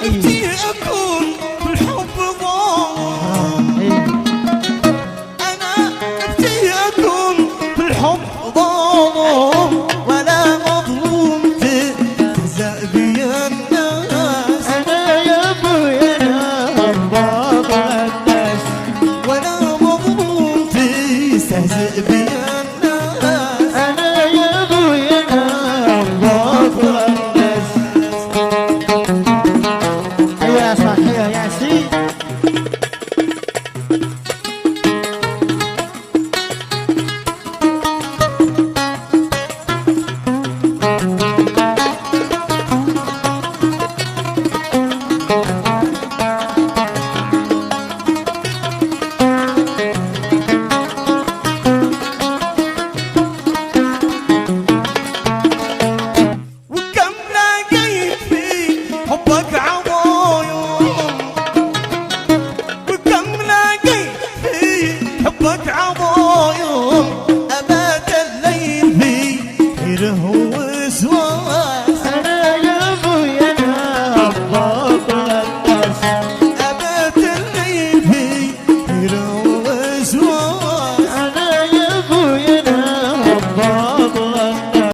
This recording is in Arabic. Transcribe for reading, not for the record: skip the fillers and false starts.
نفسي أكون في الحب ضامن. أنا نفسي أكون في الحب ضامن ولا مظلوم تهزأ بي الناس. أنا يا أبويا أنا بابا الناس ولا مظلوم تستهزئ بي الناس. أنا يا أبويا أنا بابا الناس. يا صحيح يا سيدي وكم لقيت في حبك عضايم. وكم لقيت في حبك عضايم.